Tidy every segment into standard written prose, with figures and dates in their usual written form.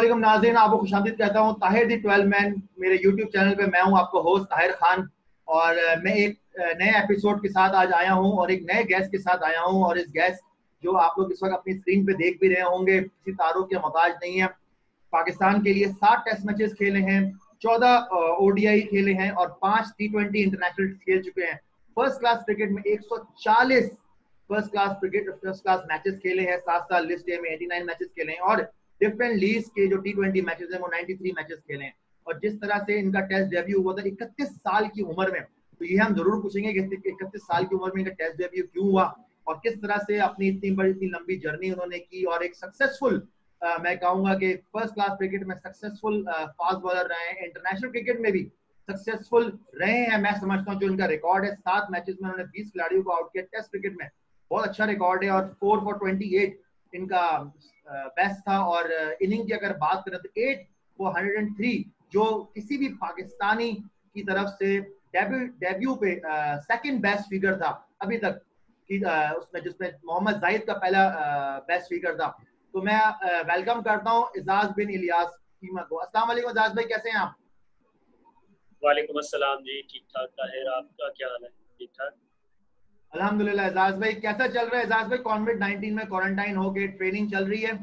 वालेकुम नाज़रीन, आपको खुशामदीद कहता हूँ ताहिर दी 12 मैन मेरे यूट्यूब चैनल पे। मैं हूँ आपका होस्ट ताहिर खान और मैं एक नए एपिसोड के साथ आज आया हूँ और एक नए गेस्ट के साथ आया हूँ। और इस गेस्ट जो आप लोग इस वक्त अपनी स्क्रीन पे देख भी रहे होंगे, किसी तारुफ के मोहताज नहीं है। पाकिस्तान के लिए 7 टेस्ट मैचेस खेले हैं, 14 ओडीआई खेले हैं और 5 टी20 इंटरनेशनल खेल चुके हैं। फर्स्ट क्लास क्रिकेट में 140 फर्स्ट क्लास मैचेस खेले हैं। 7 साल लिस्ट ए में 89 मैचेस खेले हैं और डिफरेंट लीग्स के जो टी20 मैचेस हैं वो 93 मैचेस खेले हैं। और जिस तरह से इनका टेस्ट डेब्यू हुआ था 31 साल की उम्र में, तो ये हम जरूर पूछेंगे कि 31 साल की उम्र में इनका टेस्ट डेब्यू क्यों हुआ और किस तरह से अपनी इतनी बड़ी इतनी लंबी जर्नी उन्होंने की और एक सक्सेसफुल मैं कहूंगा कि फर्स्ट क्लास क्रिकेट में सक्सेसफुल फास्ट बॉलर रहे हैं, इंटरनेशनल क्रिकेट में भी सक्सेसफुल रहे हैं। मैं समझता हूँ जो इनका रिकॉर्ड है 7 मैचेस में उन्होंने 20 खिलाड़ियों को आउट किया, टेस्ट क्रिकेट में बहुत अच्छा रिकॉर्ड है। और 4 for 28 इनका बेस्ट था। और इनिंग की अगर बात करें तो 8 for 103 जो किसी भी पाकिस्तानी की तरफ से डेब्यू पे सेकंड बेस्ट फिगर था अभी तक कि उसमें, जिसमें मोहम्मद जाहिद का पहला बेस्ट फिगर था। तो मैं वेलकम करता हूँ इजाज बिन इलियास कीमा को। अस्सलाम वालेकुम इजाज भाई, कैसे हैं आप? वालेकुम अस्सलाम जी, ठीक ठाक। ताहिर, आपका क्या हाल है? ठीक ठाक अल्हम्दुलिल्लाह। एजाज भाई कैसा चल रहा है? एजाज भाई कोविड-19 में क्वारंटाइन होके ट्रेनिंग चल रही है?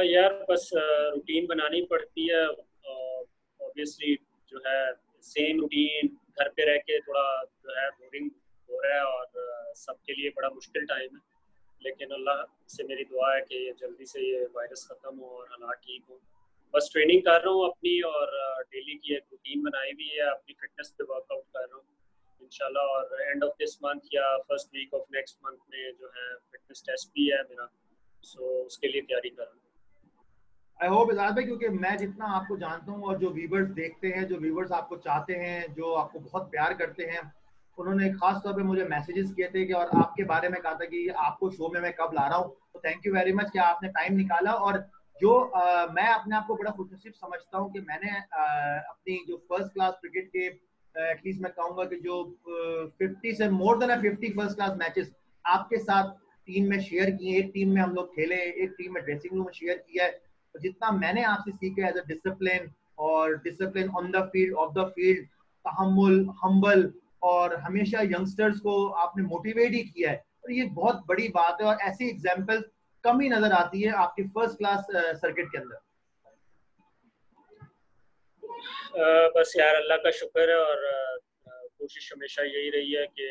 यार बस रूटीन बनानी पड़ती है ऑब्वियसली। जो है सेम रूटीन घर पे रह के थोड़ा जो है बोरिंग हो रहा है और सबके लिए बड़ा मुश्किल टाइम है। लेकिन अल्लाह से मेरी दुआ है कि जल्दी से ये वायरस ख़त्म हो और हालात ठीक हो। बस ट्रेनिंग कर रहा हूँ अपनी और डेली की एक रूटीन बनाई हुई है, अपनी फिटनेस पे वर्कआउट कर रहा हूँ इंशाल्लाह। और एंड ऑफ दिस मंथ या first week of next month में जो है फिटनेस टेस्ट भी है मेरा, सो उसके लिए तैयारी कर रहा हूँ। आई होप इजाज भाई, क्योंकि मैं जितना आपको जानता हूँ और जो व्यूवर्स देखते हैं, जो व्यूवर्स आपको चाहते हैं, जो आपको बहुत प्यार करते हैं, उन्होंने खास तौर पे मुझे मैसेजेस किए थे कि और आपके बारे में कहा था कि आपको शो में मैं कब ला रहा हूँ। तो थैंक यू वेरी मच कि आपने टाइम निकाला। और जो मैं अपने आप को बड़ा खुशनसीब समझता हूँ कि मैंने अपनी जो फर्स्ट क्लास क्रिकेट के एटलीस्ट मैं कहूँगा कि जो 50 से more than 50 first class matches आपके साथ टीम में शेयर किए। एक टीम में हम लोग खेले, एक टीम में ड्रेसिंग रूम में शेयर किया है। तो जितना मैंने आपसे सीखा एज अ डिसिप्लिन और discipline on the field, off the field, तहम्मुल, हम्बल और हमेशा यंगस्टर्स को आपने मोटिवेट ही किया है, तो ये बहुत बड़ी बात है। और ऐसी एग्जांपल कम ही नजर आती है आपकी फर्स्ट क्लास सर्किट के अंदर। बस यार अल्लाह का शुक्र है और कोशिश हमेशा यही रही है कि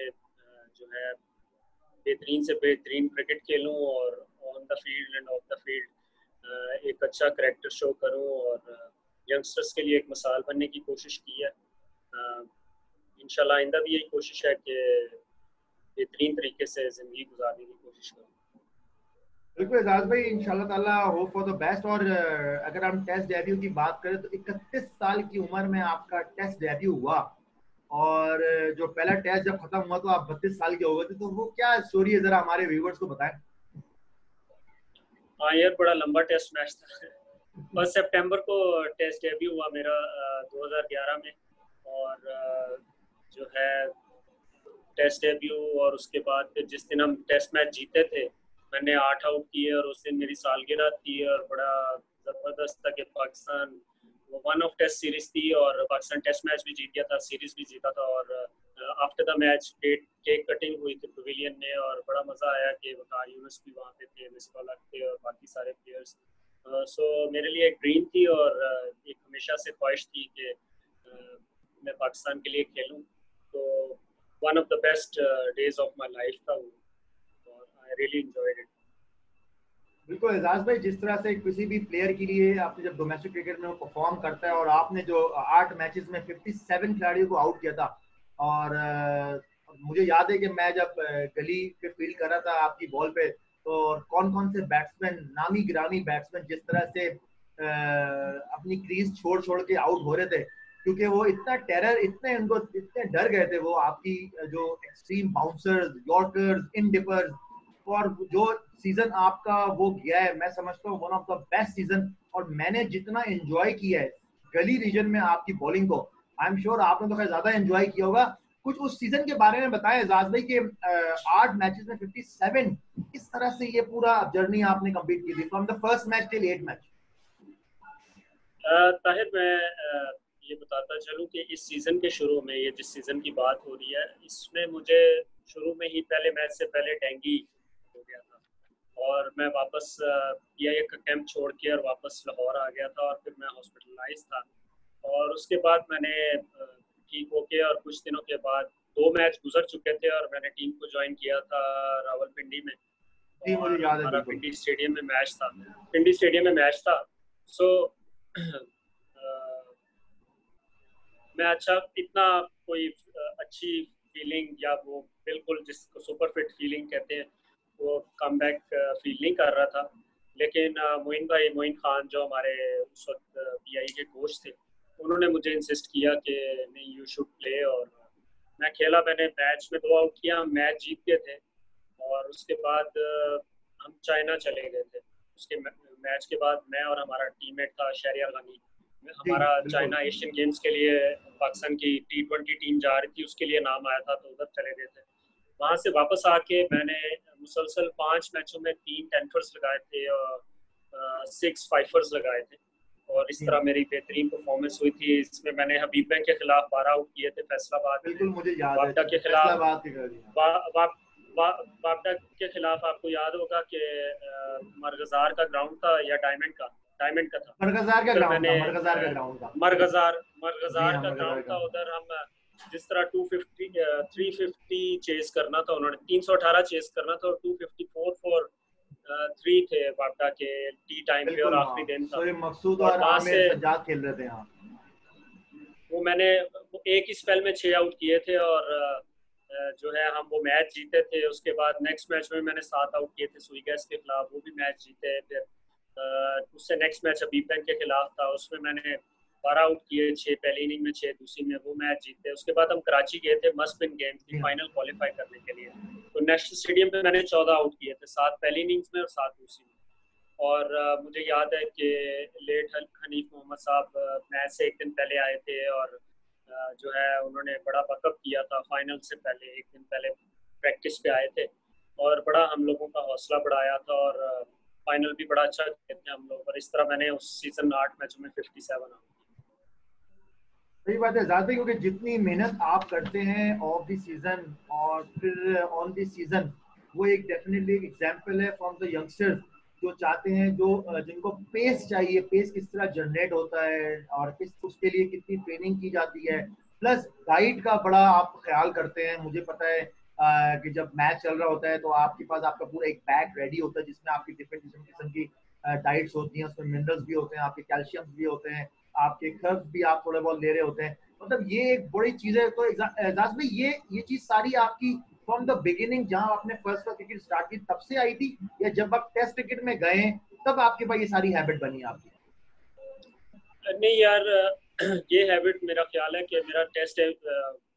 जो है बेहतरीन से बेहतरीन क्रिकेट खेलूं और on the field end of the field एक अच्छा करैक्टर शो करूं और यंगस्टर्स के लिए एक मिसाल बनने की कोशिश की है। इंशाल्लाह आइंदा भी यही कोशिश है कि बेहतरीन तरीके से ज़िंदगी गुजारने की कोशिश करूं। बिल्कुल एजाज भाई, इंशाल्लाह ताला होप फॉर द बेस्ट। और अगर हम टेस्ट डेब्यू की बात करें तो 31 साल की उम्र में आपका टेस्ट डेब्यू हुआ और जो पहला टेस्ट जब खत्म हुआ तो आप 32 साल के हो गए थे। तो वो क्या स्टोरी है, जरा हमारे व्यूवर्स को बताएं। हाँ यार, बड़ा लंबा टेस्ट मैच था। 1 सितंबर को टेस्ट डेब्यू हुआ मेरा 2011 में। और जो है टेस्ट डेब्यू और उसके बाद फिर जिस दिन हम टेस्ट मैच जीते थे मैंने 8 आउट किए और उस दिन मेरी सालगिरह थी और बड़ा ज़बरदस्त था कि पाकिस्तान वो 1 ऑफ टेस्ट सीरीज थी और पाकिस्तान टेस्ट मैच भी जीत गया था, सीरीज भी जीता था। और after the match cake cutting हुई थी पवेलियन में और बड़ा मज़ा आया कि वकार यूनुस भी वहाँ पे थे, मिसबा अलग थे और बाकी सारे प्लेयर्स। सो मेरे लिए एक ड्रीम थी और एक हमेशा से ख्वाहिश थी कि मैं पाकिस्तान के लिए खेलूँ। तो one of the best days of my life था वो और I really enjoyed it। बिल्कुल एजाज भाई, जिस तरह से किसी भी प्लेयर के लिए आपने जब डोमेस्टिक क्रिकेट में वो परफॉर्म करता है और आपने जो 8 मैचेस में 57 खिलाड़ियों को आउट किया था। और मुझे याद है कि मैं जब गली पे फील्ड कर रहा था आपकी बॉल पे, तो कौन कौन से बैट्समैन, नामी गिरामी बैट्समैन जिस तरह से अपनी क्रीज छोड़ छोड़ के आउट हो रहे थे, क्योंकि वो इतना टेरर, इतने उनको इतने डर गए थे वो आपकी जो एक्सट्रीम बाउंसर्स, यॉर्कर्स, इन डिपर्स। और जो सीजन आपका वो गया है, मैं समझता हूँ one of the best season. और मैंने जितना एंजॉय किया है गली रीजन में आपकी बॉलिंग को, आई एम श्योर आपने तो खैर ज्यादा एंजॉय किया होगा। कुछ उस सीजन के बारे में बताएं एजाज भाई कि 8 मैचेस में 57, किस तरह से ये पूरा जर्नी आपने कंप्लीट की थी from the first match till 8 match? Tahir, मैं ये बताता चलूं कि इस सीज़न के शुरू में, ये जिस सीज़न की बात हो रही है, इसमें मुझे शुरू में ही पहले मैच से पहले डेंगू हो गया था और मैं वापस PIA का कैंप छोड़ के और वापस लाहौर आ गया था और फिर मैं हॉस्पिटलाइज था। और उसके बाद मैंने ठीक होके और कुछ दिनों के बाद 2 मैच गुजर चुके थे और मैंने टीम को ज्वाइन किया था रावलपिंडी में। जी मुझे और याद है हमारा बिल्कुल। पिंडी स्टेडियम में मैच था। पिंडी स्टेडियम में मैच था। सो मैं अच्छा इतना कोई अच्छी फीलिंग या वो बिल्कुल जिसको सुपर फिट फीलिंग कहते हैं वो कमबैक फील नहीं कर रहा था। लेकिन मोइन खान जो हमारे उस वक्त PIA के कोच थे, उन्होंने मुझे इंसिस्ट किया कि नहीं, यू शुड प्ले। और मैं खेला, मैंने मैच में 2 आउट किया, मैच जीत गए थे। और उसके बाद हम चाइना चले गए थे। उसके मैच के बाद मैं और हमारा टीममेट था शहरियार गनी, हमारा चाइना एशियन गेम्स के लिए पाकिस्तान की T20 टीम जा रही थी, उसके लिए नाम आया था, तो उधर चले गए थे। वहाँ से वापस आके मैंने मुसलसल 5 मैचों में 3 टेंफर्स लगाए थे और 6 फाइफर्स लगाए थे। और इस तरह मेरी बेहतरीन परफॉर्मेंस हुई थी। इसमें मैंने हबीब बैंक के खिलाफ 12 आउट किए थे फैसलाबाद में। बिल्कुल मुझे याद है। वापडा के खिलाफ वापडा के खिलाफ आपको याद होगा कि मरगजार का ग्राउंड था या डायमंड का था। मरगजार का ग्राउंड था। मरगजार का ग्राउंड था। उधर हम जिस तरह 350 चेस करना था, उन्होंने 318 चेस करना था और 254 फॉर 3 थे वापडा के टी टाइम पे और आखिरी दिन था। मकसूद और आमिर सज्जाद खेल रहे थे यहाँ। वो मैंने एक ही स्पेल में 6 आउट किए थे और जो है हम वो मैच जीते थे। उसके बाद नेक्स्ट मैच में मैंने 7 आउट किए थे सुई गैस के खिलाफ, वो भी मैच जीते। फिर उससे नेक्स्ट मैच हबीब बैंक के खिलाफ था, उसमें मैंने 12 आउट किए, 6 पहली इनिंग में, 6 दूसरी में, वो मैच जीते। उसके बाद हम कराची गए थे मस्ट विन गेम की फाइनल क्वालिफाई करने के लिए, तो नेशनल स्टेडियम पे मैंने 14 आउट किए थे, 7 पहली इनिंग्स में और 7 दूसरी में। और मुझे याद है कि लेट हनीफ मोहम्मद साहब मैच से एक दिन पहले आए थे और जो है उन्होंने बड़ा बकअप किया था। फाइनल से पहले एक दिन पहले प्रैक्टिस पे आए थे और बड़ा हम लोगों का हौसला बढ़ाया था और फाइनल भी बड़ा अच्छा खेले थे हम लोग। और इस तरह मैंने उस सीजन 8 मैचों में 57 आउट किए। सही बात है ज़्यादा, क्योंकि जितनी मेहनत आप करते हैं ऑफ द सीजन और फिर ऑन द सीजन, वो एक डेफिनेटली एक एग्जांपल है फ्रॉम द यंगस्टर्स जो चाहते हैं, जो जिनको पेस चाहिए, पेस किस तरह जनरेट होता है और किस उसके लिए कितनी ट्रेनिंग की जाती है, प्लस डाइट का बड़ा आप ख्याल करते हैं। मुझे पता है कि जब मैच चल रहा होता है तो आपके पास आपका पूरा एक बैग रेडी होता है जिसमें आपकी डिफरेंट किस्म की डाइट्स होती हैं, उसमें मिनरल्स भी होते हैं, आपके कैल्शियम भी होते हैं, आपके खर्च भी आप थोड़े बहुत ले रहे होते हैं। मतलब ये एक बड़ी चीज है। तो एजाज में ये चीज सारी आपकी फ्रॉम द बिगिनिंग, जहां आपने फर्स्ट क्रिकेट स्टार्ट की तब से आई थी, या जब आप टेस्ट क्रिकेट में गए तब आपके पास ये सारी हैबिट बनी आपकी? नहीं यार, ये हैबिट मेरा ख्याल है कि मेरा टेस्ट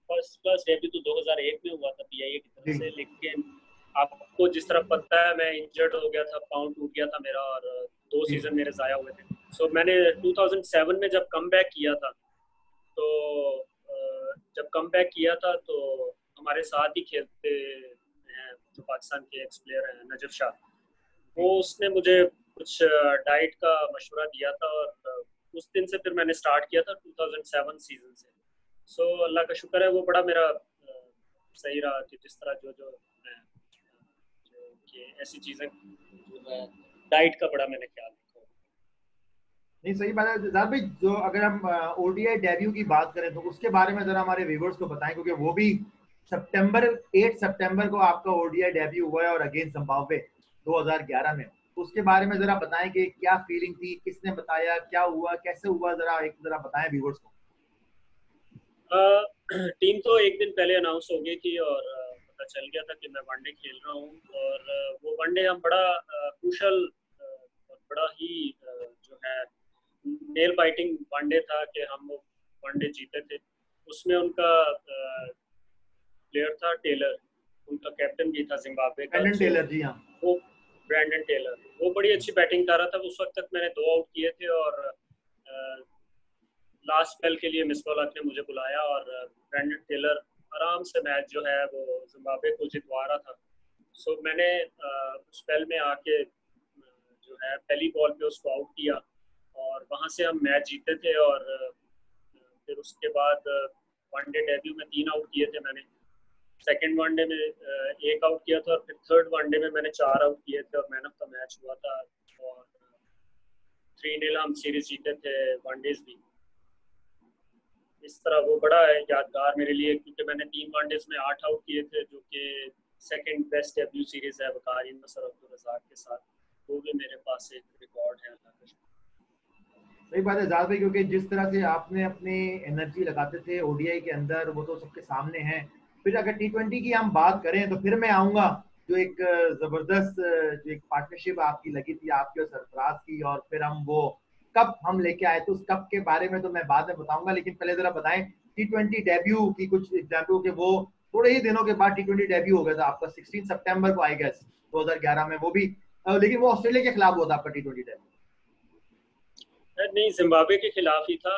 फर्स्ट डेब्यू तो 2001 में हुआ था PIA की तरफ से। लेकिन आपको जिस तरह पता है मैं इंजर्ड हो गया था, पाँव टूट गया था मेरा और 2 सीजन मेरे ज़ाया हुए थे। सो मैंने 2007 में जब कम बैक किया था, तो हमारे साथ ही खेलते हैं जो पाकिस्तान के एक्स प्लेयर हैं नजफ शाह, वो उसने मुझे कुछ डाइट का मशवरा दिया था और उस दिन से फिर मैंने स्टार्ट किया था 2007 सीजन से। सो अल्लाह का शुक्र है वो बड़ा मेरा सही रहा कि जिस तरह जो ऐसी चीज़ें जो है डाइट का बड़ा मैंने ख्याल रखा। नहीं सही बात है जाद भाई। जो अगर हम ODI डेब्यू की बात करें तो उसके बारे में जरा हमारे व्यूअर्स को बताएं, क्योंकि वो भी 8 सितंबर को आपका ODI डेब्यू हुआ है और अगेंस्ट जिम्बाब्वे 2011 में। उसके बारे में जरा बताएं कि क्या फीलिंग थी, किसने बताया, क्या हुआ, कैसे हुआ, जरा बताएं व्यूअर्स को। टीम तो एक दिन पहले अनाउंस हो गई थी और पता चल गया था कि मैं वनडे खेल रहा हूँ। और वो वनडे हम बड़ा क्रूशल और बड़ा ही जो है नेल बाइटिंग वनडे था कि हम वो वनडे जीते थे। उसमें उनका प्लेयर था टेलर, उनका कैप्टन भी था जिम्बाब्वे का, ब्रैंडन टेलर। जी हाँ, वो ब्रैंडन टेलर, वो बड़ी अच्छी बैटिंग कर रहा था। उस वक्त तक मैंने 2 आउट किए थे और लास्ट स्पेल के लिए मिस बॉलर ने मुझे बुलाया और ब्रैंडन टेलर आराम से मैच जो है वो जिम्बाब्वे को जितवा रहा था। सो मैंने स्पेल में आके जो है पहली बॉल पे उसको आउट किया और वहाँ से हम मैच जीते थे। और फिर उसके बाद वनडे डेब्यू में 3 आउट किए थे मैंने, सेकंड वनडे में 1 आउट किया था और फिर थर्ड वनडे में मैंने 4 आउट किए थे और मैन ऑफ द मैच हुआ था। और 3-0 हम सीरीज जीते थे वनडेज भी। इस तरह वो बड़ा यादगार मेरे लिए, क्योंकि मैंने 3 वनडेज में 8 आउट किए थे, जो कि सेकंड बेस्ट डेब्यू सीरीज है वकारिन नसर अब्दुल रज़ाक के साथ। वो भी मेरे पास एक रिकॉर्ड है। अल्लाह का शुक्र। सही बात है जाद भाई, क्योंकि जिस तरह से आपने अपनी एनर्जी लगाते थे ओडीआई के अंदर, वो तो सबके सामने है। फिर अगर टी20 की हम बात करें तो फिर मैं आऊँगा, जो एक जबरदस्त जो एक पार्टनरशिप आपकी लगी थी आपके और सरफराज की, और फिर हम वो कप हम लेके आए थे, उस कप के बारे में तो मैं बाद में बताऊंगा। लेकिन पहले जरा बताएं टी20 डेब्यू की कुछ एग्जाम्पल के। वो थोड़े ही दिनों के बाद टी20 डेब्यू हो गया था आपका 16 सितंबर को आई गेस 2011 में, वो भी लेकिन वो ऑस्ट्रेलिया के खिलाफ हुआ था आपका टी20 डेब्यू। नहीं, जिम्बाब्वे के खिलाफ ही था।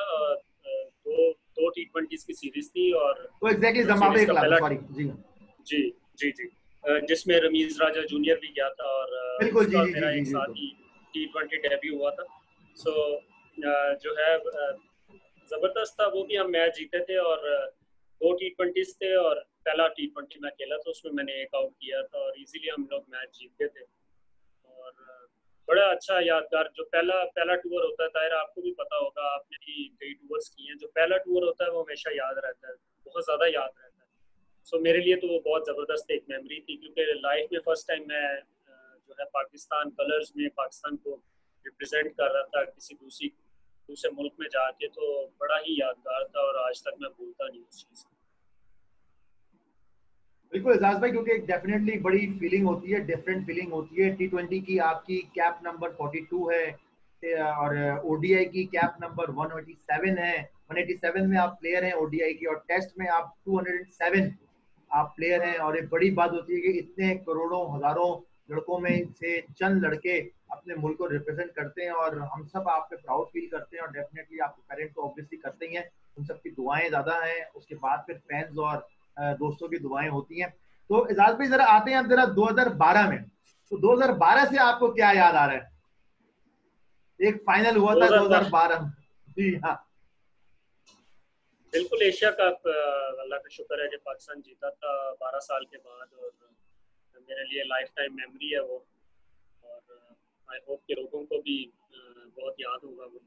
दो टी20 की सीरीज थी और तो एग्जैक्टली जिम्बाब्वे सीरीज के का खिलाफ, पहला सॉरी जी जी जी जी जिसमें रमीज राजा जूनियर भी गया था और बिल्कुल, जी उसका जी जी मेरा जी एक साथ बिल्कुल। ही टी20 डेब्यू हुआ था। सो जो है जबरदस्त था। वो भी हम मैच जीते थे और 2 टी20 थे और पहला टी20 मैं खेला था, उसमें मैंने 1 आउट किया था और इजीली हम लोग मैच जीते थे। और बड़ा अच्छा यादगार जो पहला पहला टूर होता है, ताहिर आपको भी पता होगा, आपने भी कई टूर्स किए हैं। जो पहला टूर होता है वो हमेशा याद रहता है, बहुत ज़्यादा याद रहता है। सो मेरे लिए तो वो बहुत ज़बरदस्त एक मेमोरी थी, क्योंकि लाइफ में फर्स्ट टाइम मैं जो है पाकिस्तान कलर्स में पाकिस्तान को रिप्रेजेंट कर रहा था किसी दूसरे मुल्क में जाके। तो बड़ा ही यादगार था और आज तक मैं भूलता नहीं उस चीज़ को। बिल्कुल एजाज भाई, क्योंकि डेफिनेटली बड़ी फीलिंग होती है, डिफरेंट फीलिंग होती है। टी20 की आपकी कैप नंबर 42 है और ओडीआई की कैप नंबर 187 है। 187 में आप प्लेयर हैं ओडीआई की, और टेस्ट में आप 207 आप प्लेयर हैं। और एक बड़ी बात होती है कि इतने करोड़ों हजारों लड़कों में से चंद लड़के अपने मुल्क को रिप्रेजेंट करते हैं, और हम सब आप पे प्राउड फील करते हैं। और डेफिनेटली आपके पेरेंट्स तो ऑब्वियसली करते ही हैं, उन सबकी दुआएं ज़्यादा हैं, उसके बाद फिर फैंस और दोस्तों की दुआएं होती हैं। तो एजाज भाई जरा आते हैं अब जरा 2012 में। तो 2012 से आपको क्या याद आ रहा है? एक फाइनल हुआ था 2012 2012। जी हाँ बिल्कुल, एशिया कप अल्लाह का शुक्र है कि पाकिस्तान जीता था 12 साल के बाद, और मेरे लिए लाइफ टाइम मेमोरी है वो। और आई होप कि लोगों को भी बहुत याद होगा वो।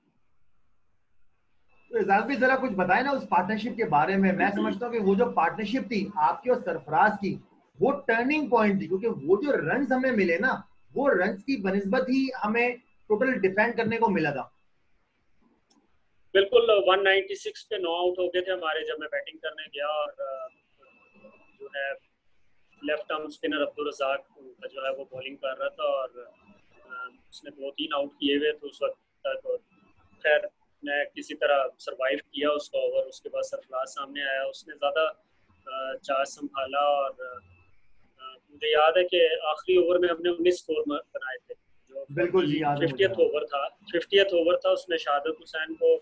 तो एजाज भाई जरा कुछ बताएं ना उस पार्टनरशिप के बारे में। मैं समझता हूँ कि वो जो पार्टनरशिप थी आपकी और सरफराज की, वो टर्निंग पॉइंट थी, क्योंकि वो जो रन हमें मिले ना, वो रन की बनिस्बत ही हमें टोटल डिफेंड करने को मिला था। बिल्कुल, 196 पे 9 आउट हो गए थे हमारे जब मैं बैटिंग करने गया। और जो है left arm spinner Abdul Razzaq जो है वो बॉलिंग कर रहा था और उसने 2-3 आउट किए हुए थे उस वक्त तक। और खैर मैं किसी तरह सरवाइव किया उसका ओवर। उसके बाद सरफराज सामने आया, उसने ज़्यादा चार्ज संभाला और मुझे याद है कि आखिरी ओवर में हमने 19 स्कोर बनाए थे। जो बिल्कुल जी, याद है मुझे। 50th ओवर था, 50th ओवर था, उसमें शहादत हुसैन को,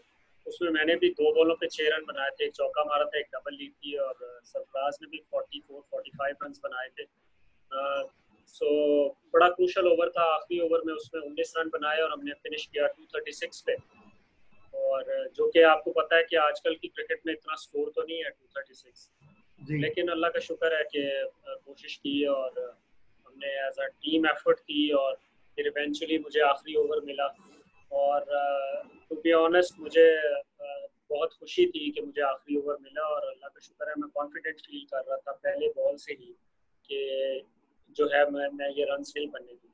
उसमें मैंने भी 2 बॉलों पे 6 रन बनाए थे, एक चौका मारा था, एक डबल ली थी। और सरफराज ने भी 44-45 रन बनाए थे। सो बड़ा क्रूशल ओवर था आखिरी ओवर में, उसमें 19 रन बनाए और हमने फिनिश किया 236 पे। और जो कि आपको पता है कि आजकल की क्रिकेट में इतना स्कोर तो नहीं है 236, लेकिन अल्लाह का शुक्र है कि कोशिश की और हमने एज अ टीम एफर्ट की और फिर इवेंचुअली मुझे आखिरी ओवर मिला। और टू बी ऑनेस्ट मुझे बहुत खुशी थी कि मुझे आखिरी ओवर मिला और अल्लाह का शुक्र है मैं कॉन्फिडेंट फील कर रहा था पहले बॉल से ही कि जो है मैं ये रन नहीं बनने दूँ।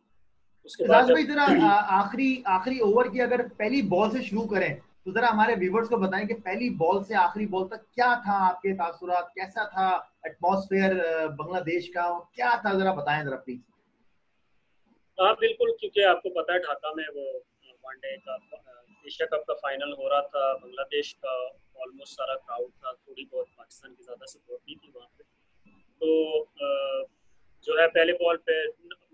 उसके बाद एजाज भाई जरा जब आखिरी आखिरी ओवर की अगर पहली बॉल से शुरू करें, तो जरा हमारे व्यूवर्स को बताएं कि पहली बॉल से आखिरी बॉल तक क्या था आपके तासुरात, कैसा था एटमॉस्फेयर बांग्लादेश का, क्या था जरा बताएं जरा प्लीज। हाँ बिल्कुल, क्योंकि आपको पता है ढाका में वो वनडे का एशिया कप का फाइनल हो रहा था, बांग्लादेश का ऑलमोस्ट सारा क्राउड था, थोड़ी बहुत पाकिस्तान की ज़्यादा सपोर्ट नहीं थी वहाँ पे। तो जो है पहले बॉल पे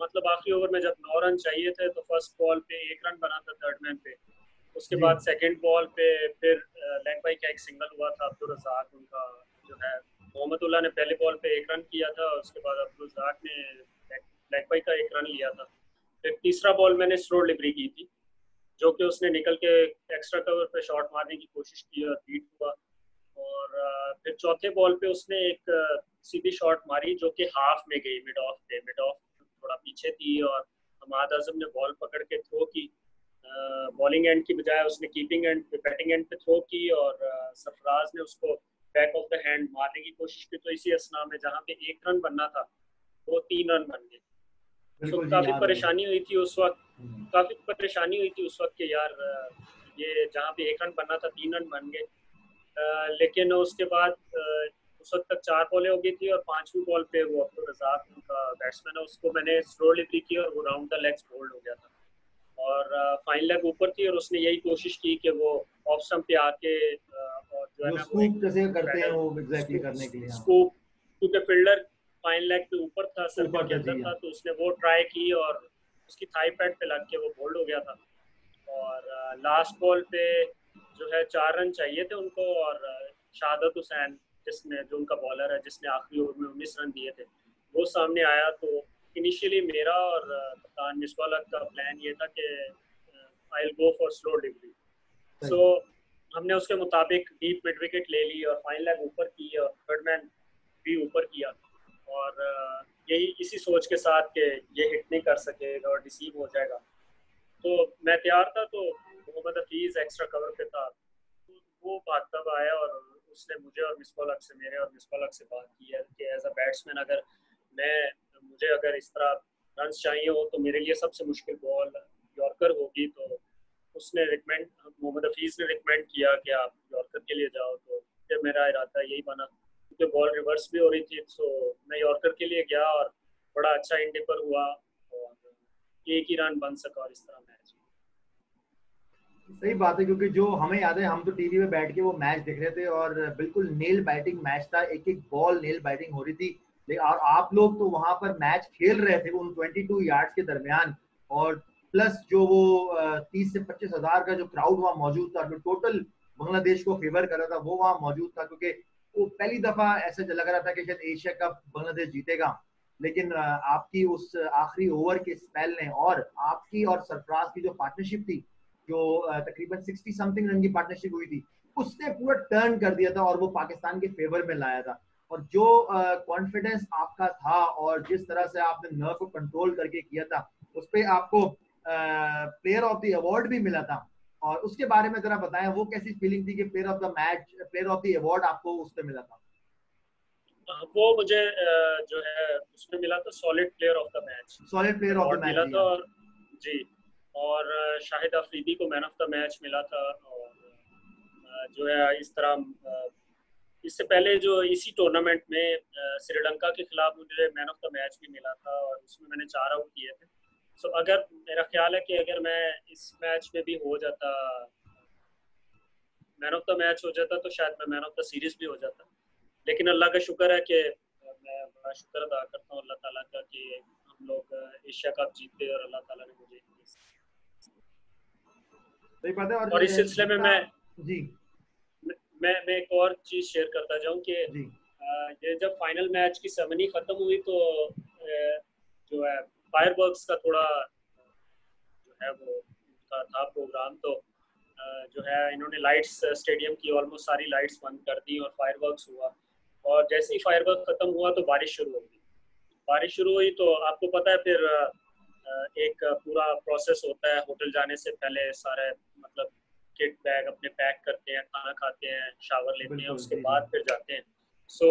मतलब आखिरी ओवर में जब 9 रन चाहिए थे तो फर्स्ट बॉल पे 1 रन बना था थर्ड मैन पे। उसके जी बाद सेकंड बॉल पे फिर लेग बाई का एक सिंगल हुआ था अब्दुल रज़ाक उनका जो है मोहम्मदुल्लाह ने पहले बॉल पे 1 रन किया था, उसके बाद अब्दुल रज़ाक ने ब्लैक बाई का 1 रन लिया था। फिर तीसरा बॉल मैंने स्लो डिलीवरी की थी, जो कि उसने निकल के एक्स्ट्रा कवर पे शॉट मारने की कोशिश की और बीट हुआ। और फिर चौथे बॉल पे उसने एक सीधी शॉट मारी जो कि हाफ में गई, मिड ऑफ थोड़ा पीछे थी, और हमाद आजम ने बॉल पकड़ के थ्रो की। बॉलिंग एंड की बजाय उसने कीपिंग एंड पे, बैटिंग एंड पे थ्रो की, और सरफराज ने उसको बैक ऑफ द हैंड मारने की कोशिश की। तो इसी असना में जहाँ पे 1 रन बनना था वो 3 रन बन गए। तो काफ़ी परेशानी हुई थी उस वक्त कि यार ये जहाँ पे 1 रन बनना था 3 रन बन गए। लेकिन उसके बाद उस वक्त तक 4 बॉलें हो गई थी, और 5वीं बॉल पे वो अब्दुल रज़ाक उनका बैट्समैन है, उसको मैंने स्लो डिलीवरी की और वो राउंड द लेग्स बोल्ड हो गया था। और फाइन लेग ऊपर थी, और उसने यही कोशिश की कि वो ऑफ स्टंप पे आके और जो है ना स्कूप जैसे करते हैं वो एग्जैक्टली करने के लिए, स्कूप, क्योंकि फील्डर फाइन लेग पे ऊपर था, सर्कल के अंदर था, हाँ। तो उसने वो ट्राई की और उसकी थाई पैड पे लग के वो बोल्ड हो गया था। और लास्ट बॉल पे जो है 4 रन चाहिए थे उनको, और शहादत हुसैन जो उनका बॉलर है, जिसने आखिरी ओवर में 19 रन दिए थे, वो सामने आया। तो इनिशियली मेरा और कप्तान मिसबाह हक का प्लान ये था कि I will go for slow delivery. So हमने उसके मुताबिक डीप मिड विकेट ले ली और फाइन लेग ऊपर की और थर्ड मैन भी ऊपर किया, और यही इसी सोच के साथ कि ये हिट नहीं कर सकेगा और रिसीव हो जाएगा। तो मैं तैयार था, तो मोहम्मद हफीज़ एक्स्ट्रा कवर पे था, तो वो भागता हुआ आया और उसने मुझे और मिसबाह हक से बात की है कि एज अ बैट्समैन मुझे अगर इस तरह रन चाहिए हो तो मेरे लिए सबसे मुश्किल बॉल यॉर्कर होगी। तो मोहम्मद हफीज़ ने रिकमेंड किया कि आप यॉर्कर के लिए जाओ। तो फिर मेरा इरादा यही बना, क्योंकि बॉल रिवर्स भी हो रही थी, तो मैं यॉर्कर के लिए गया और बड़ा अच्छा इन डिपर हुआ और 1 ही रन बन सका, और इस तरह मैच। सही बात है, क्योंकि जो हमें याद है, हम तो टीवी में बैठ के वो मैच देख रहे थे और बिल्कुल नेल बैटिंग मैच था, एक एक बॉल नेल बैटिंग हो रही थी। और आप लोग तो वहां पर मैच खेल रहे थे उन 22 यार्ड्स के दरमियान, और प्लस जो वो 30 से 25 हजार का जो क्राउड वहां मौजूद था, जो टोटल बांग्लादेश को फेवर कर रहा था, वो वहां मौजूद था, क्योंकि वो पहली दफा ऐसा लग रहा था कि शायद एशिया कप बांग्लादेश जीतेगा। लेकिन आपकी उस आखिरी ओवर के स्पेल ने और आपकी और सरफराज की जो पार्टनरशिप थी, जो तकरीबन 60 समथिंग रन की पार्टनरशिप हुई थी, उसने पूरा टर्न कर दिया था और वो पाकिस्तान के फेवर में लाया था। और जो कॉन्फिडेंस आपका था और जिस तरह से आपने नर्व को कंट्रोल करके किया था, उस पर आपको प्लेयर ऑफ द अवार्ड भी मिला था। और उसके बारे में जरा बताएं, वो कैसी फीलिंग थी कि player of the match, player of the award आपको उस पर मिला था? वो मुझे जो है उसमें मिला था solid player of the match, solid player of the match मिला था। और जी, और शाहिद अफरीदी को मैन ऑफ द मैच मिला था। और जो है इस तरह इससे पहले जो इसी टूर्नामेंट में श्रीलंका के खिलाफ मुझे मैन ऑफ द मैच भी मिला था, और उसमें मैंने 4 आउट किए थे। सो अगर मेरा ख्याल है कि अगर मैं इस मैच में भी हो जाता, मैन ऑफ द मैच हो जाता, तो शायद मैं मैन ऑफ द सीरीज भी हो जाता। लेकिन अल्लाह का शुक्र है कि मैं बड़ा शुक्र अदा करता हूँ अल्लाह ताला का कि हम लोग एशिया कप जीते और अल्लाह ताला ने मुझे सही बात है। और इस सिलसिले में जी मैं एक और चीज़ शेयर करता जाऊँ कि ये जब फाइनल मैच की सेरेमनी ख़त्म हुई, तो जो है फायरवर्क्स का थोड़ा जो है वो था प्रोग्राम। तो जो है इन्होंने लाइट्स स्टेडियम की ऑलमोस्ट सारी लाइट्स बंद कर दी और फायरवर्क्स हुआ। और जैसे ही फायरवर्क खत्म हुआ तो बारिश शुरू हुई। तो आपको पता है फिर एक पूरा प्रोसेस होता है, होटल जाने से पहले सारे मतलब किट बैग अपने पैक करते हैं, खाना खाते हैं, शावर लेते हैं, उसके बाद फिर जाते हैं। सो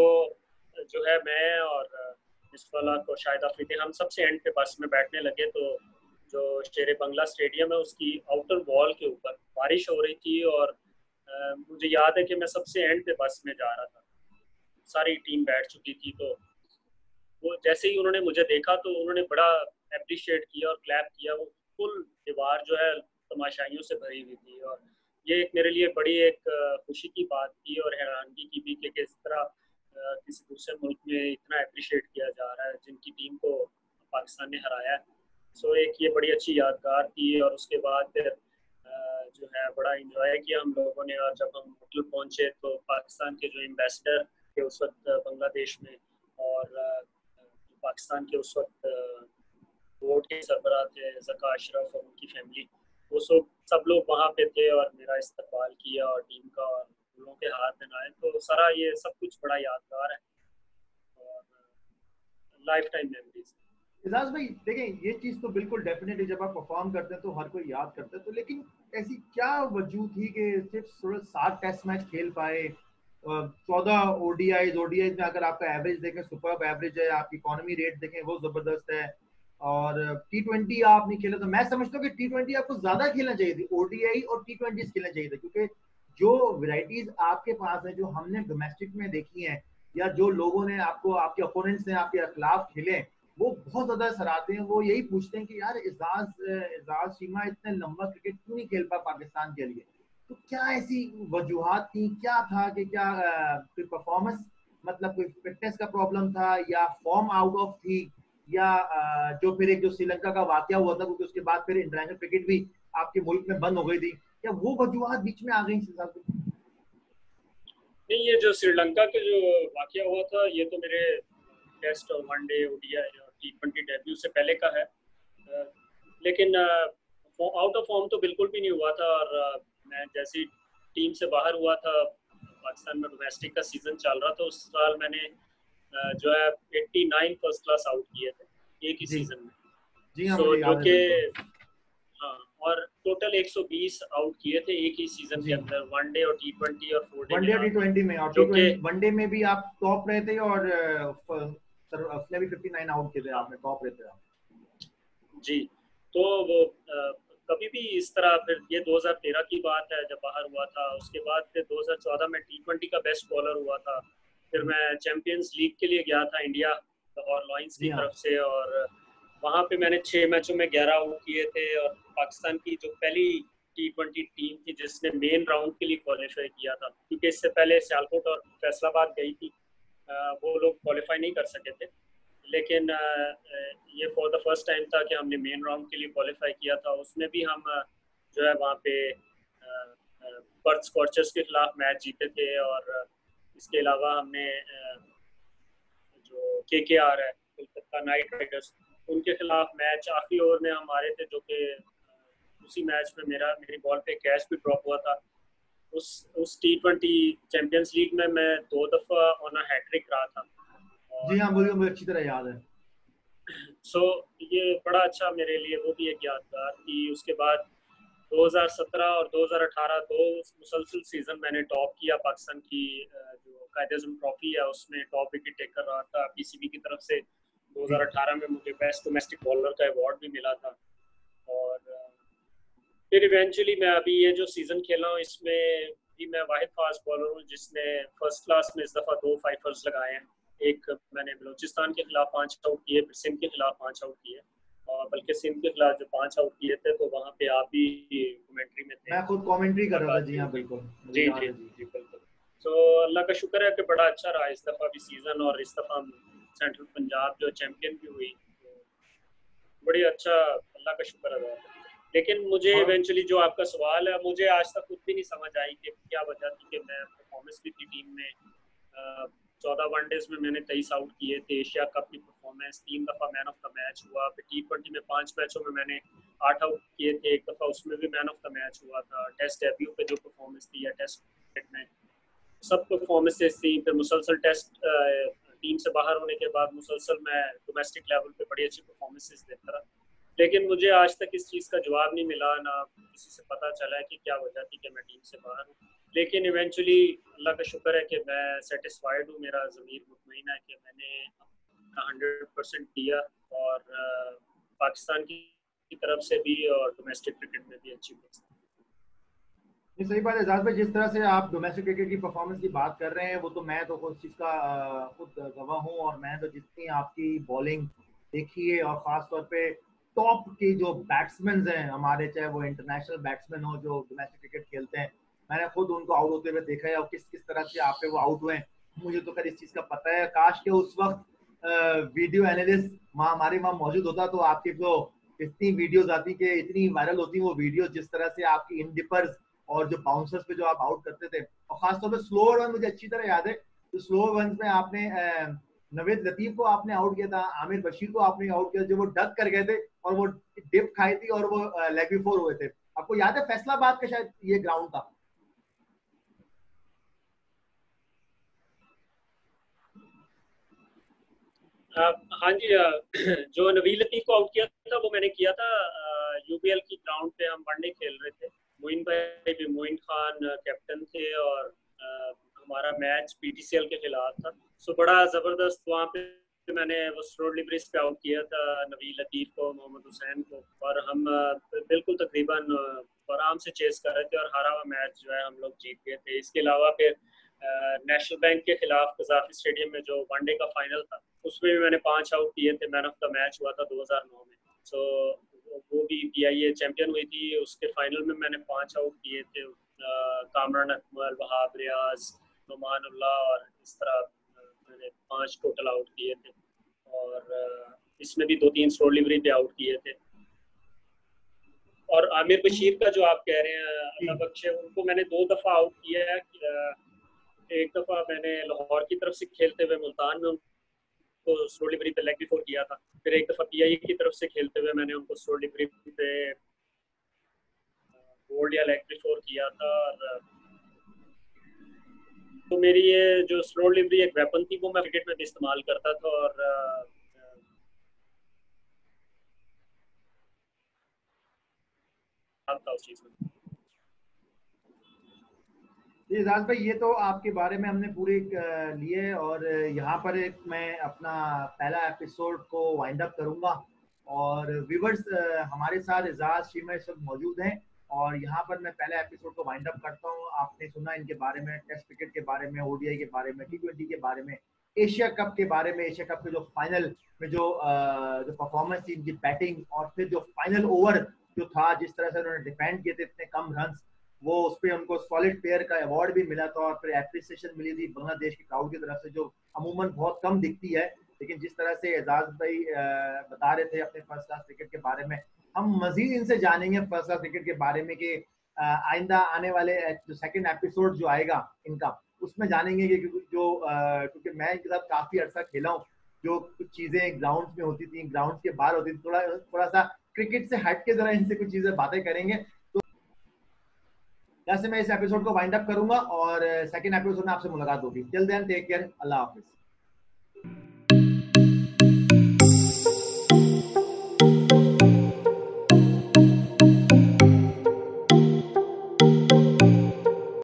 जो है मैं और मिसबाह हक और शाहिद अफरीदी हम सबसे एंड पे बस में बैठने लगे। तो जो शेर बंगला स्टेडियम है उसकी आउटर वॉल के ऊपर बारिश हो रही थी, और मुझे याद है कि मैं सबसे एंड पे बस में जा रहा था, सारी टीम बैठ चुकी थी। तो वो जैसे ही उन्होंने मुझे देखा तो उन्होंने बड़ा अप्रिशिएट किया और क्लैप किया। वो फुल दीवार जो है तमाशाइयों से भरी हुई थी, और ये एक मेरे लिए बड़ी एक खुशी की बात थी और हैरानगी की भी कि किस तरह किसी दूसरे मुल्क में इतना अप्रिशिएट किया जा रहा है जिनकी टीम को पाकिस्तान ने हराया है। सो एक ये बड़ी अच्छी यादगार थी। और उसके बाद फिर जो है बड़ा इंजॉय किया हम लोगों ने। और जब हम होटल पहुंचे तो पाकिस्तान के जो एम्बेसडर थे उस वक्त बांग्लादेश में, और पाकिस्तान के उस वक्त बोर्ड के सरबराह थे ज़का अशरफ और उनकी फैमिली, वो सब लोग वहाँ पे थे और मेरा इस्तकबाल किया और टीम का, और फूलों के हार पहनाए। तो सारा ये सब कुछ बड़ा यादगार है और लाइफ टाइम मेमोरीज। एजाज भाई देखें, ये चीज तो बिल्कुल डेफिनेटली जब आप परफॉर्म करते हैं तो हर कोई याद करता है, तो लेकिन ऐसी क्या वजह थी कि सिर्फ 7 टेस्ट मैच खेल पाए, 14 ओडीआईज में अगर आपका एवरेज देखें सुपर्ब एवरेज है, आपकी इकोनॉमी रेट देखें वो जबरदस्त है, और T20 आप नहीं खेले, तो मैं समझता हूँ कि T20 आपको ज्यादा खेलना चाहिए थी, ओडीआई और T20 खेलना चाहिए था, क्योंकि जो वैरायटीज आपके पास है जो हमने डोमेस्टिक में देखी हैं, या जो लोगों ने आपको, आपके अपोनेंट्स ने आपके खिलाफ खेले, वो बहुत ज्यादा सराहते हैं। वो यही पूछते हैं कि यार एजाज चीमा इतने लंबा क्रिकेट क्यों नहीं खेल पा पाकिस्तान के लिए। तो क्या ऐसी वजूहात थी, क्या था कि क्या कोई परफॉर्मेंस, मतलब कोई फिटनेस का प्रॉब्लम था, या फॉर्म आउट ऑफ थी, या जो फिर एक जो श्रीलंका का वाकया हुआ था, क्योंकि उसके बाद फिर इंटरनेशनल क्रिकेट भी आपके मुल्क में बंद हो गई थी, क्या वो वजूहात बीच में आ गई इस हिसाब से? नहीं, ये जो श्रीलंका के जो वाकया हुआ था, ये तो मेरे टेस्ट और वनडे ओडीआई और T20 डेब्यू से पहले का है, लेकिन आउट ऑफ फॉर्म तो बिल्कुल भी नहीं हुआ था। और मैं जैसी टीम से बाहर हुआ था, पाकिस्तान में डोमेस्टिक का सीजन चल रहा था, उस साल मैंने जो है 89 फर्स्ट क्लास आउट किए थे एक ही जी सीजन में। जी हाँ, सो मुझे जो याद है कि बिल्कुल। हाँ, और टोटल 120 आउट किए थे एक ही सीजन के जी, अंदर, वनडे और T20 और 4 डे वनडे और मिला के, T20 में, और जो कि T20 वनडे में भी आप टॉप रहे थे, और उसने भी 59 आउट किए थे, हाँ आपने टॉप रहे थे आप। जी। तो वो कभी भी इस तरह, फिर ये 2013 की बात है जब बाहर हुआ था, उसके बाद फिर 2014 में T20 का बेस्ट बॉलर हुआ था। फिर मैं चैंपियंस लीग के लिए गया था इंडिया और लॉयंस की जी हाँ। तरफ से, और वहाँ पे मैंने 6 मैचों में 11 आउट किए थे। और पाकिस्तान की जो पहली T20 टीम थी जिसने मेन राउंड के लिए क्वालिफाई किया था, क्योंकि इससे पहले सियालकोट और फैसलाबाद गई थी, वो लोग क्वालिफाई नहीं कर सके थे। लेकिन ये फॉर द फर्स्ट टाइम था कि हमने मेन राउंड के लिए क्वालिफाई किया था। उसमें भी हम जो है वहाँ पे पर्थ स्कॉचर्स के खिलाफ मैच जीते थे, और इसके अलावा हमने जो KKR है, कोलकाता नाइट राइडर्स, उनके खिलाफ मैच आखिरी ओवर में हम हारे थे, जो कि उसी मैच में मेरी बॉल पे कैच भी ड्रॉप हुआ था। उस T20 चैंपियंस लीग में मैं 2 दफा ऑन अ हैट्रिक रहा था। जी और हाँ, मुझे अच्छी तरह याद है। सो ये बड़ा अच्छा मेरे लिए वो भी एक यादगार कि उसके बाद 2017 और 2018 दो मुसलसल सीजन मैंने टॉप किया। पाकिस्तान की जो कायद-ए-आज़म ट्रॉफी है उसमें टॉप विकेट टेकर रहा था PCB की तरफ से। जी 2018 में मुझे बेस्ट डोमेस्टिक बॉलर का अवार्ड भी मिला था। और फिर इवेंचुअली मैं अभी ये जो सीजन खेला हूँ इसमें भी मैं वाहिद फास्ट बॉलर हूँ जिसने फर्स्ट क्लास में इस दफ़ा 2 फाइफर्स लगाए हैं। एक मैंने बलूचिस्तान के खिलाफ 5 आउट किए, फिर सिंध के खिलाफ 5 आउट किए, और बल्कि सिंध के खिलाफ जो 5 आउट किए थे तो वहाँ पे आप भी कमेंट्री में थे, मैं खुद कमेंट्री कर तब रहा था। बात जी भी हाँ होगी। बिल्कुल, मुझे जी याद जी है। जी जी बिल्कुल। तो अल्लाह का शुक्र है कि बड़ा अच्छा रहा इस दफ़ा भी सीज़न, और इस दफ़ा सेंट्रल पंजाब जो चैंपियन भी हुई, तो बड़ी अच्छा, अल्लाह का शुक्र अदा है। लेकिन मुझे और इवेंचुअली जो आपका सवाल है, मुझे आज तक खुद भी नहीं समझ आई कि क्या वजह थी कि मैं परफॉर्मेंस भी थी टीम में। 14 वनडेज में मैंने 23 आउट किए थे, एशिया कप की परफॉर्मेंस, 3 दफ़ा मैन ऑफ द मैच हुआ, फिर T20 में 5 मैचों में मैंने 8 आउट किए थे, एक दफ़ा उसमें भी मैन ऑफ द मैच हुआ था, टेस्ट डेब्यू पे जो परफॉर्मेंस थी या टेस्ट क्रिकेट में सब परफॉर्मेंसेस थी। फिर मुसलसल टेस्ट टीम से बाहर होने के बाद मुसलसल मैं डोमेस्टिक लेवल पे बड़ी अच्छी परफॉर्मेंसेस देता रहा। लेकिन मुझे आज तक इस चीज़ का जवाब नहीं मिला, ना किसी से पता चला है कि क्या वजह थी कि मैं टीम से बाहर हूँ। लेकिन इवेंचुअली अल्लाह का शुक्र है कि मैं सेटिस्फाइड हूँ, मेरा ज़मीर मुतमईन है कि मैंने अपना 100% दिया, और पाकिस्तान की तरफ से भी और डोमेस्टिक क्रिकेट में भी अच्छी परफॉर्मेंस। ये सही बात है एजाज भाई, जिस तरह से आप डोमेस्टिक क्रिकेट की परफॉर्मेंस की बात कर रहे हैं, वो तो मैं तो उस चीज़ का खुद गवाह हूँ, और मैं तो जितनी आपकी बॉलिंग देखी है, और ख़ास तौर पे टॉप के जो बैट्समैन हैं हमारे, चाहे वो इंटरनेशनल बैट्समैन हो जो डोमेस्टिक क्रिकेट खेलते हैं, मैंने खुद उनको आउट होते हुए देखा है, और किस किस तरह से आप पे वो आउट हुए हैं। मुझे तो खैर इस चीज़ का पता है, काश के उस वक्त वीडियो एनालिस्ट हमारे वहाँ मौजूद होता, तो आपकी जो इतनी वीडियोज आती कि इतनी वायरल होती वो वीडियो, जिस तरह से आपकी इन डिपर्स और जो बाउंसर्स पे जो आप आउट करते थे, और खासतौर पे स्लोअर रन मुझे अच्छी तरह याद है, तो स्लो वंस में आपने नवेद लतीफ को आपने आउट किया था, आमिर बशीर को आपने आउट किया, जो वो डक कर गए थे और वो डिप खाई थी और वो लेग बिफोर हुए थे। आपको याद है फैसलाबाद का शायद ये ग्राउंड था? हाँ जी, जो नवील लतीफ को आउट किया था वो मैंने किया था यूबीएल की ग्राउंड पे। हम वनडे खेल रहे थे, मोइन भाई भी, मोइन खान कैप्टन थे, और हमारा मैच पीटीसीएल के खिलाफ था। सो बड़ा ज़बरदस्त वहाँ पे मैंने वो रोड लिब्रिज पे आउट किया था नवील लतीफ को, मोहम्मद हुसैन को, और हम बिल्कुल तकरीबन आराम से चेस कर रहे थे और हारा हुआ मैच जो है हम लोग जीत गए थे। इसके अलावा फिर नेशनल बैंक के खिलाफ कजाफी स्टेडियम में जो वनडे का फाइनल था, उसमें भी मैंने 5 आउट किए थे। मैन ऑफ द मैच हुआ था 2009 में। सो वो भी पीआईए चैंपियन हुई थी, उसके फाइनल में मैंने 5 आउट किए थे। कामरान अकमल, वहाब रियाज, नुमानुल्लाह, और इस तरह मैंने 5 टोटल आउट किए थे। और इसमें भी 2-3 स्लो डिलीवरी पे आउट किए थे। और आमिर बशीर का जो आप कह रहे हैं, अल्लाह बख्शे, उनको मैंने 2 दफ़ा आउट किया है। एक दफ़ा मैंने लाहौर की तरफ से खेलते हुए मुल्तान में उनको स्लो डिलीवरी पे लेग बिफोर किया था। फिर एक दफ़ा पीआईए की तरफ से खेलते हुए मैंने उनको स्लो डिलीवरी पे बोल्ड या लेग बिफोर किया था। और तो मेरी ये जो स्लो डिलीवरी एक वेपन थी, वो मैं क्रिकेट में भी इस्तेमाल करता था। और था उस चीज़ में। जी एजाज भाई, ये तो आपके बारे में हमने पूरे लिए, और यहाँ पर एक मैं अपना पहला एपिसोड को वाइंड अप करूँगा। और व्यूवर्स, हमारे साथ एजाज शीमा इस वक्त मौजूद हैं, और यहाँ पर मैं पहला एपिसोड को वाइंड अप करता हूँ। आपने सुना इनके बारे में, टेस्ट क्रिकेट के बारे में, ओडीआई के बारे में, T20 के बारे में, एशिया कप के बारे में, एशिया कप के जो फाइनल में जो परफॉर्मेंस थी इनकी, बैटिंग, और फिर जो फाइनल ओवर जो था, जिस तरह से उन्होंने डिफेंड किए थे इतने कम रन, वो उस पर उनको सॉलिड प्लेयर का अवार्ड भी मिला था, और फिर एप्रिसिएशन मिली थी बांग्लादेश की क्राउड की तरफ से, जो अमूमन बहुत कम दिखती है। लेकिन जिस तरह से एजाज भाई बता रहे थे अपने फर्स्ट क्लास क्रिकेट के बारे में, हम मजीद इनसे जानेंगे फर्स्ट क्लास क्रिकेट के बारे में कि आइंदा आने वाले जो सेकंड एपिसोड जो आएगा इनका, उसमें जानेंगे कि क्योंकि मैं इनके साथ काफी अर्सा खेला हूँ, जो कुछ चीजें ग्राउंड में होती थी, ग्राउंड के बाहर होती थी, थोड़ा थोड़ा सा क्रिकेट से हट के जरा इनसे कुछ चीजें बातें करेंगे। जैसे मैं इस एपिसोड को वाइंड अप करूंगा और सेकंड एपिसोड में आपसे मुलाकात होगी। टिल देन टेक केयर, अल्लाह हाफिज।